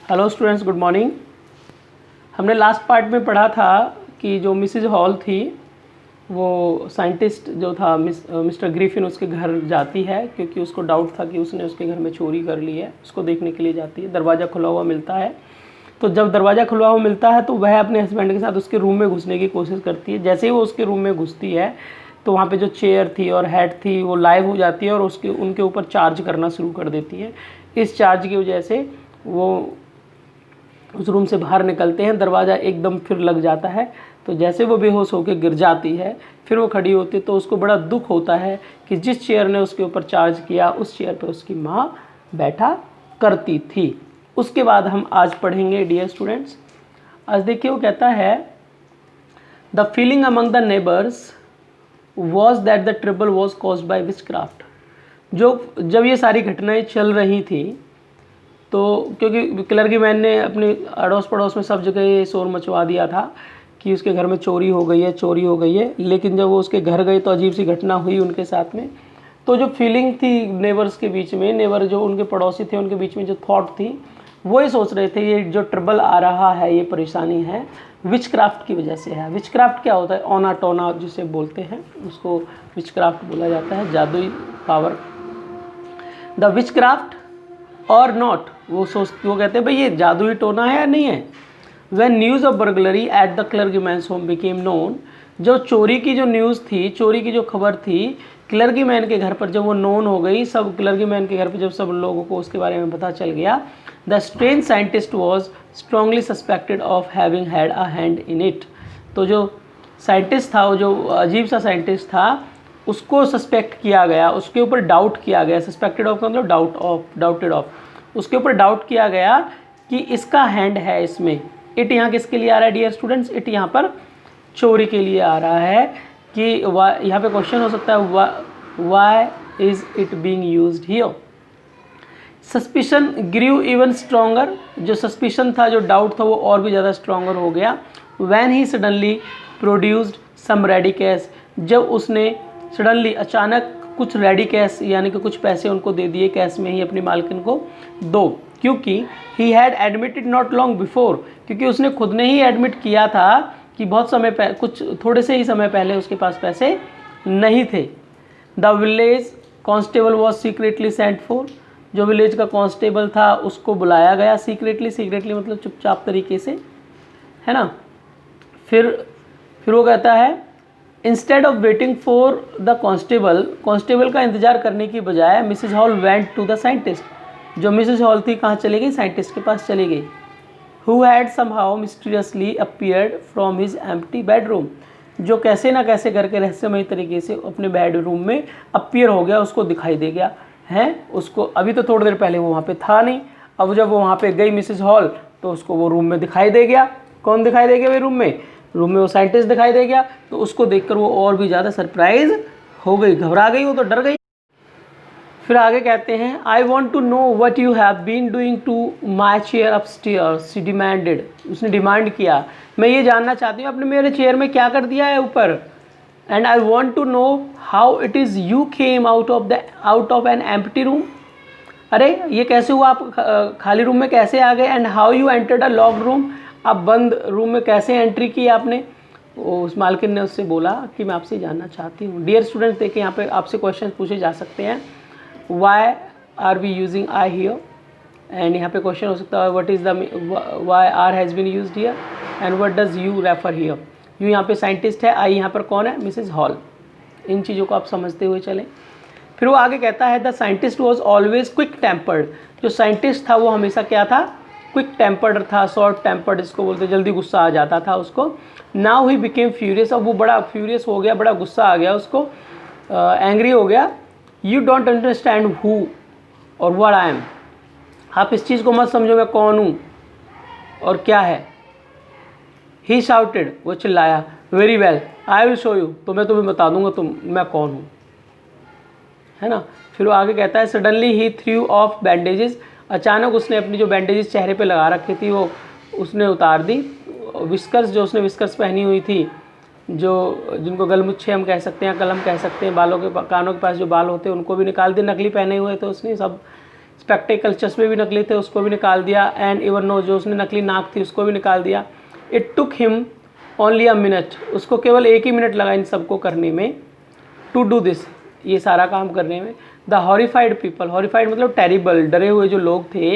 Hello students, good morning. हमने last part में पढ़ा था कि जो मिसेज हॉल थी वो साइंटिस्ट जो था मिस्टर ग्रिफिन उसके घर जाती है, क्योंकि उसको डाउट था कि उसने उसके घर में चोरी कर ली है। उसको देखने के लिए जाती है। दरवाज़ा खुला हुआ मिलता है, तो जब दरवाज़ा खुला हुआ मिलता है तो वह अपने हस्बैंड के साथ उसके रूम में घुसने की कोशिश करती है। जैसे ही वो उसके रूम में घुसती है तो वहाँ पे जो चेयर थी और हेड थी वो लाइव हो जाती है और उनके ऊपर चार्ज करना शुरू कर देती है। इस चार्ज की वजह से वो उस रूम से बाहर निकलते हैं। दरवाज़ा एकदम फिर लग जाता है, तो जैसे वो बेहोश होकर गिर जाती है, फिर वो खड़ी होती है तो उसको बड़ा दुख होता है कि जिस चेयर ने उसके ऊपर चार्ज किया उस चेयर पर उसकी माँ बैठा करती थी। उसके बाद हम आज पढ़ेंगे डियर स्टूडेंट्स। आज देखिए वो कहता है, the feeling among the neighbours was that the trouble was caused by witchcraft. जब ये सारी घटनाएं चल रही थी तो क्योंकि क्लर्की मैन ने अपने अड़ोस पड़ोस में सब जगह ये शोर मचवा दिया था कि उसके घर में चोरी हो गई है, चोरी हो गई है। लेकिन जब वो उसके घर गए तो अजीब सी घटना हुई उनके साथ में। तो जो फीलिंग थी नेबर्स के बीच में, नेबर जो उनके पड़ोसी थे उनके बीच में जो थॉट थी, वो ये सोच रहे थे ये जो ट्रबल आ रहा है, ये परेशानी है, विचक्राफ्ट की वजह से है। विचक्राफ्ट क्या होता है? ओना टोना जिसे बोलते हैं उसको विचक्राफ्ट बोला जाता है, जादुई पावर। द विचक्राफ्ट और नॉट, वो कहते हैं भाई ये जादुई टोना है या नहीं है। When news of burglary at the clergyman's home became known, जो चोरी की जो न्यूज़ थी, चोरी की जो खबर थी क्लर्की मैन के घर पर जब वो नोन हो गई, सब क्लर्की मैन के घर पर जब सब लोगों को उसके बारे में पता चल गया, the strange scientist was strongly suspected of having had a hand in it. तो जो साइंटिस्ट था, वो जो अजीब सा साइंटिस्ट था, उसको सस्पेक्ट किया गया, उसके ऊपर डाउट किया गया। सस्पेक्टेड ऑफ मतलब डाउटेड ऑफ, उसके ऊपर डाउट किया गया कि इसका हैंड है इसमें। इट यहाँ किसके लिए आ रहा है डियर स्टूडेंट्स? इट यहाँ पर चोरी के लिए आ रहा है कि यहाँ पे क्वेश्चन हो सकता है why is it being used here. Suspicion grew even stronger, जो सस्पिशन था, जो डाउट था, वो और भी ज़्यादा स्ट्रॉन्गर हो गया। When he suddenly produced some ready cash, जब उसने सडनली अचानक कुछ रेडी कैश यानी कि कुछ पैसे उनको दे दिए कैश में ही अपनी मालकिन को दो, क्योंकि he had admitted not long before, क्योंकि उसने खुद ने ही एडमिट किया था कि बहुत समय पहले, कुछ थोड़े से ही समय पहले उसके पास पैसे नहीं थे। The village constable was secretly sent for, जो विलेज का कांस्टेबल था उसको बुलाया गया सीक्रेटली मतलब चुपचाप तरीके से, है ना। फिर वो कहता है, instead of waiting for the constable का इंतजार करने की बजाय Mrs Hall went to the scientist, जो मिसेज हॉल थी कहाँ चली गई? साइंटिस्ट के पास चली गई। Who had somehow mysteriously appeared from his empty bedroom, जो कैसे ना कैसे करके रहस्यमय तरीके से अपने बेडरूम में अपीयर हो गया, उसको दिखाई दे गया है। उसको अभी तो थोड़ी देर पहले वो वहाँ पे था नहीं, अब जब वो वहाँ पे गई मिसेज हॉल तो उसको वो रूम में दिखाई दे गया। कौन दिखाई दे गया भाई रूम में? रूम में वो साइंटिस्ट दिखाई दे गया। तो उसको देखकर वो और भी ज़्यादा सरप्राइज हो गई, घबरा गई, वो तो डर गई। फिर आगे कहते हैं, I want to know what you have been doing to my chair upstairs, she demanded, उसने डिमांड किया, मैं ये जानना चाहती हूँ आपने मेरे चेयर में क्या कर दिया है ऊपर। And I want to know how it is you came out of an empty room, अरे ये कैसे हुआ, आप खाली रूम में कैसे आ गए। And how you entered a locked room, आप बंद रूम में कैसे एंट्री की आपने। उस मालकिन ने उससे बोला कि मैं आपसे जानना चाहती हूँ। डियर स्टूडेंट्स, देखिए यहाँ पे आपसे क्वेश्चन पूछे जा सकते हैं, why are we using I here, and यहाँ पे क्वेश्चन हो सकता है what is the why are has been used here and what does you refer here. You यहाँ पे साइंटिस्ट है, आई यहाँ पर कौन है? Mrs hall. इन चीज़ों को आप समझते हुए चलें। फिर वो आगे कहता है, the scientist was always quick tempered, जो साइंटिस्ट था वो हमेशा क्या था? क्विक टेम्पर्ड था, शॉर्ट टेम्पर्ड इसको बोलते, जल्दी गुस्सा आ जाता था उसको। नाउ ही बिकेम फ्यूरियस, अब वो बड़ा फ्यूरियस हो गया, बड़ा गुस्सा आ गया उसको, एंग्री हो गया। यू डोंट अंडरस्टैंड हु और व्हाट आई एम, आप इस चीज़ को मत समझो मैं कौन हूँ और क्या है। ही शाउटेड, वो चिल्लाया, very well I will show you, तो मैं तुम्हें बता दूंगा मैं कौन हूँ, है ना। फिर वो आगे कहता है, suddenly he through of bandages, अचानक उसने अपनी जो बैंडेजेस चेहरे पे लगा रखी थी वो उसने उतार दी। विस्कर्स, जो उसने विस्कर्स पहनी हुई थी, जो जिनको गलमुच्छे हम कह सकते हैं, कलम कह सकते हैं, बालों के कानों के पास जो बाल होते हैं उनको भी निकाल दिए, नकली पहने हुए थे उसने सब, स्पेक्टिकल, चश्मे भी नकली थे, उसको भी निकाल दिया, एंड इवन नोज, जो उसने नकली नाक थी उसको भी निकाल दिया। It took him only a minute, उसको केवल 1 ही मिनट लगा इन सबको करने में, टू डू दिस, ये सारा काम करने में। द हॉरिफाइड पीपल, हॉरिफाइड मतलब टेरिबल, डरे हुए जो लोग थे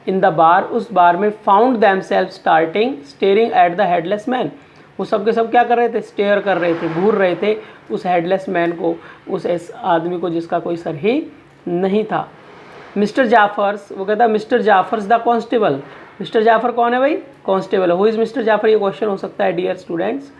इन द बार, उस बार में, found them self staring at the headless man, वो सब के सब क्या कर रहे थे, स्टेयर कर रहे थे, घूर रहे थे उस हेडलेस मैन को, उस आदमी को जिसका कोई सर ही नहीं था। मिस्टर जाफर्स, वो कहता है mister Jaffers the constable, mister Jaffer कौन है भाई, कॉन्स्टेबल है। हु इज़ मिस्टर जाफर, ये क्वेश्चन हो सकता है dear students.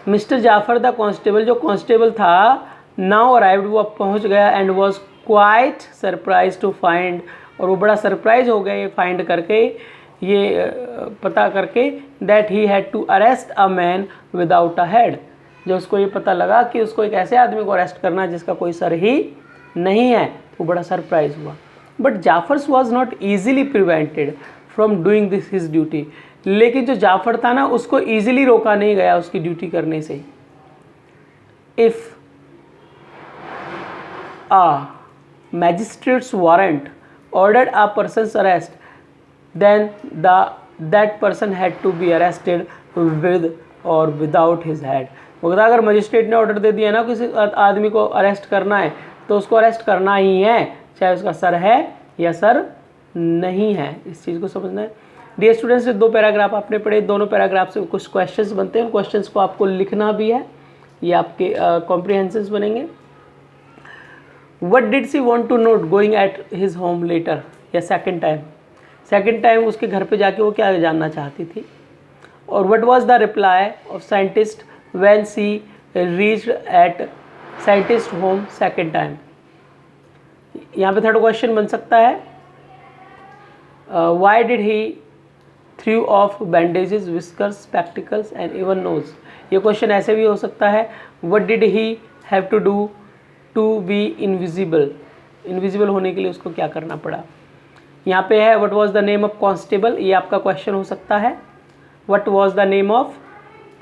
Mister Jaffer the constable, जो कॉन्स्टेबल था, नाउ अराइव्ड, वो अब पहुंच गया, and was quite surprise to find, और वो बड़ा सरप्राइज हो गया ये फाइंड करके, ये पता करके, that he had to arrest a man without a head, जो उसको ये पता लगा कि उसको एक ऐसे आदमी को अरेस्ट करना है जिसका कोई सर ही नहीं है, वो बड़ा सरप्राइज हुआ। But Jaffers was not easily prevented from doing this his duty, लेकिन जो जाफर था ना, उसको ईजिली रोका नहीं गया उसकी ड्यूटी करने से। If a magistrate's warrant ordered a person's arrest, then that person had to be arrested with or without his head। मतलब अगर मजिस्ट्रेट ने ऑर्डर दे दिया ना किसी आदमी को अरेस्ट करना है, तो उसको अरेस्ट करना ही है, चाहे उसका सर है या सर नहीं है। इस चीज़ को समझना है। डियर स्टूडेंट्स, 2 पैराग्राफ आपने पढ़े, दोनों पैराग्राफ से कुछ क्वेश्चंस बनते हैं, उन क्वेश्चंस को आपको लिखना भी है, ये आपके कॉम्प्रिहेंशंस बनेंगे। What did she want to note going at his home later, या सेकेंड टाइम उसके घर पे जाके वो क्या जानना चाहती थी। और what was the reply of scientist when she reached at scientist home second time। यहाँ पे थर्ड क्वेश्चन बन सकता है, why did he threw off bandages, whiskers, spectacles and even nose। ये क्वेश्चन ऐसे भी हो सकता है, what did he have to do to be invisible, invisible होने के लिए उसको क्या करना पड़ा। यहाँ पे है what was the name of constable, ये आपका क्वेश्चन हो सकता है। What was the name of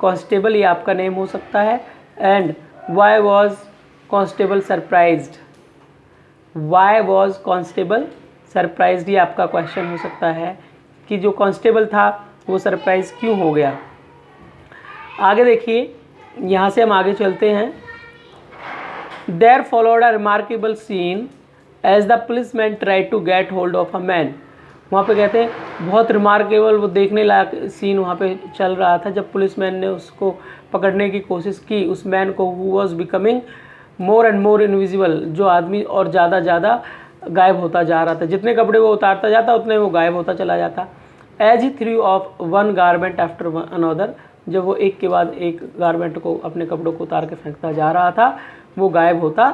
constable, ये आपका नेम हो सकता है। And why was constable surprised, why was constable surprised, ये आपका क्वेश्चन हो सकता है कि जो कांस्टेबल था वो सरप्राइज क्यों हो गया। आगे देखिए, यहाँ से हम आगे चलते हैं। There followed a remarkable scene as the policeman tried to get hold of a man। वहाँ पे कहते हैं बहुत रिमार्केबल, वो देखने लायक सीन वहाँ पे चल रहा था जब पुलिसमैन ने उसको पकड़ने की कोशिश की, उस मैन को, who was becoming more and more invisible, जो आदमी और ज़्यादा गायब होता जा रहा था, जितने कपड़े वो उतारता जाता उतने वो गायब होता चला जाता। As he threw off one garment after another, जब वो एक के बाद एक गारमेंट को, अपने कपड़ों को उतार के फेंकता जा रहा था, वो गायब होता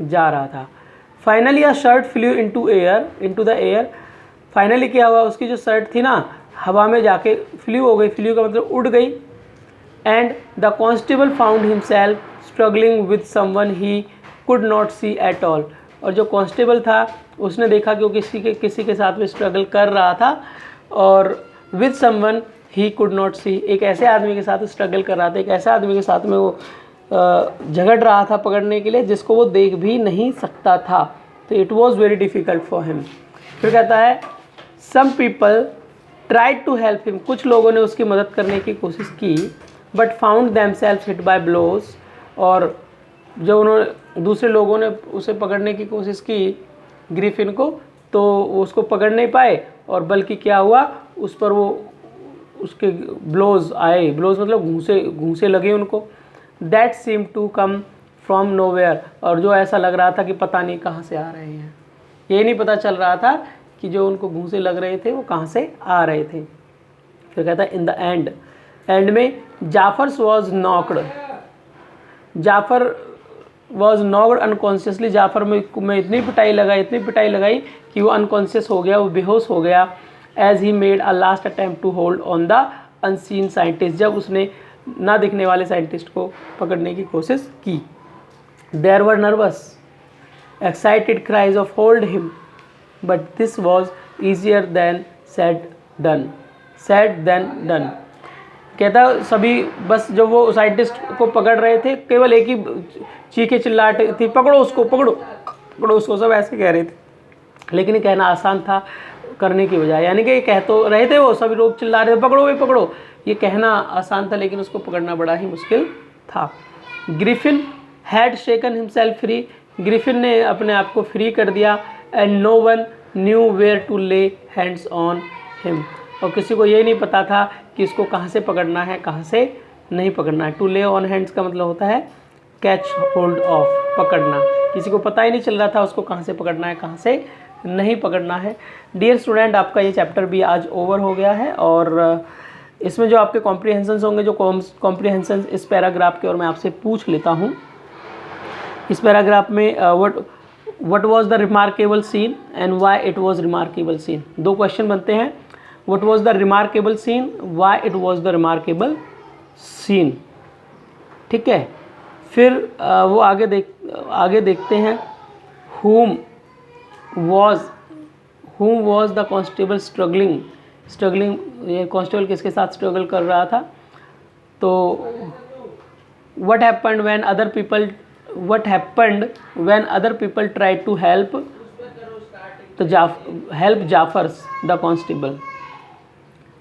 जा रहा था। Finally a shirt flu into the air, finally क्या हुआ, उसकी जो शर्ट थी ना, हवा में जाके फ्लू हो गई, फ्लू का मतलब उड़ गई। And the constable found himself struggling with someone he could not see at all, और जो कांस्टेबल था उसने देखा कि वो किसी के साथ में स्ट्रगल कर रहा था, और with someone he could not see, एक ऐसे आदमी के साथ स्ट्रगल कर रहा था, एक ऐसे आदमी के साथ में वो झगड़ रहा था पकड़ने के लिए, जिसको वो देख भी नहीं सकता था। तो it was very difficult for him. फिर कहता है some people tried to help him, कुछ लोगों ने उसकी मदद करने की कोशिश की, but found them self hit by blows, और जब उन्होंने, दूसरे लोगों ने उसे पकड़ने की कोशिश की ग्रिफिन को, तो वो उसको पकड़ नहीं पाए, और बल्कि क्या हुआ, उस पर वो उसके ब्लोज आए, ब्लोज मतलब घूंसे लगे उनको। That seem to come from nowhere, और जो ऐसा लग रहा था कि पता नहीं कहाँ से आ रहे हैं, ये नहीं पता चल रहा था कि जो उनको घूंसे लग रहे थे वो कहाँ से आ रहे थे। फिर कहता है इन द एंड में Jaffers was knocked, Jaffer was knocked unconsciously, Jaffer में इतनी पिटाई लगाई कि वो अनकॉन्शियस हो गया, वो बेहोश हो गया। As he made a last attempt to hold on the unseen scientist, जब उसने ना दिखने वाले साइंटिस्ट को पकड़ने की कोशिश की। There were nervous excited cries of hold him, but this was easier than said than done. कहता सभी, बस जब वो साइंटिस्ट को पकड़ रहे थे, केवल एक ही चीखे चिल्लाहट थी, पकड़ो उसको, सब ऐसे कह रहे थे। लेकिन ये कहना आसान था करने की बजाय, यानी कि ये कह तो रहे थे, वो सभी लोग चिल्ला रहे थे पकड़ो भाई पकड़ो, ये कहना आसान था लेकिन उसको पकड़ना बड़ा ही मुश्किल था। Griffin had shaken himself free, Griffin ने अपने आप को फ्री कर दिया। And no one knew where to lay hands on him, और किसी को ये नहीं पता था कि इसको कहाँ से पकड़ना है कहाँ से नहीं पकड़ना है। टू ले ऑन हैंड्स का मतलब होता है कैच होल्ड ऑफ, पकड़ना। किसी को पता ही नहीं चल रहा था उसको कहाँ से पकड़ना है कहाँ से नहीं पकड़ना है। डियर स्टूडेंट, आपका ये चैप्टर भी आज ओवर हो गया है, और इसमें जो आपके कॉम्प्रीहेंशंस होंगे, जो कॉम्प्रीहेंशंस इस पैराग्राफ के, और मैं आपसे पूछ लेता हूँ इस पैराग्राफ में what was the remarkable scene and why it was remarkable scene. दो क्वेश्चन बनते हैं, what was the remarkable scene, why it was the remarkable scene. ठीक है, फिर वो आगे देखते हैं whom was the constable struggling, ये कॉन्स्टेबल किसके साथ स्ट्रगल कर रहा था। तो what happened when other people tried to help Jafars the constable,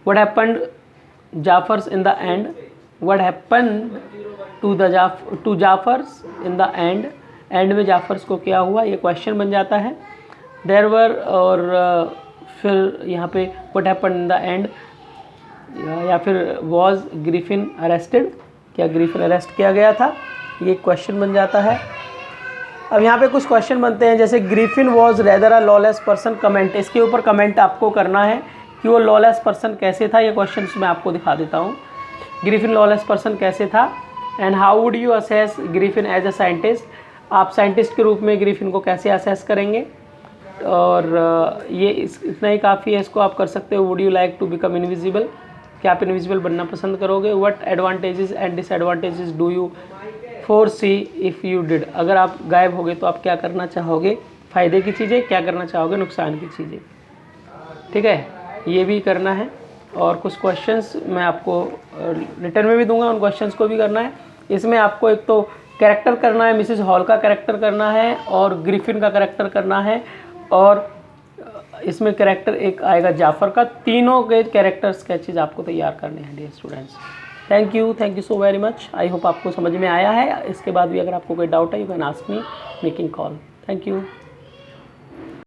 what happened Jafars in the end, what happened to Jafars in the end, and में जाफर्स को क्या हुआ, ये क्वेश्चन बन जाता है। देयर वर, और फिर यहाँ पे what happened in the and, या फिर वाज ग्रिफिन अरेस्टेड, क्या ग्रिफिन अरेस्ट किया गया था, ये क्वेश्चन बन जाता है। अब यहाँ पे कुछ क्वेश्चन बनते हैं, जैसे Griffin was rather a lawless person, comment, इसके ऊपर कमेंट आपको करना है कि वो लॉलेस पर्सन कैसे था। ये क्वेश्चन मैं आपको दिखा देता हूँ, ग्रिफिन लॉलेस पर्सन कैसे था। And how would you assess Griffin as a scientist, आप साइंटिस्ट के रूप में ग्रिफिन को कैसे असेस करेंगे। और ये इतना ही काफ़ी है, इसको आप कर सकते हो। Would you like to become invisible, क्या आप इनविजिबल बनना पसंद करोगे। What advantages and disadvantages do you foresee if you did, अगर आप गायब होगे तो आप क्या करना चाहोगे, फ़ायदे की चीज़ें, क्या करना चाहोगे नुकसान की चीज़ें। ठीक है, ये भी करना है। और कुछ क्वेश्चंस मैं आपको रिटर्न में भी दूंगा, उन क्वेश्चंस को भी करना है। इसमें आपको एक तो कैरेक्टर करना है, मिसेस हॉल का कैरेक्टर करना है, और ग्रिफिन का कैरेक्टर करना है, और इसमें कैरेक्टर एक आएगा जाफर का। तीनों के कैरेक्टर स्केचेज आपको तैयार करने हैं dear students. Thank you so very much. I hope आपको समझ में आया है। इसके बाद भी अगर आपको कोई डाउट है you can ask me making call. Thank you.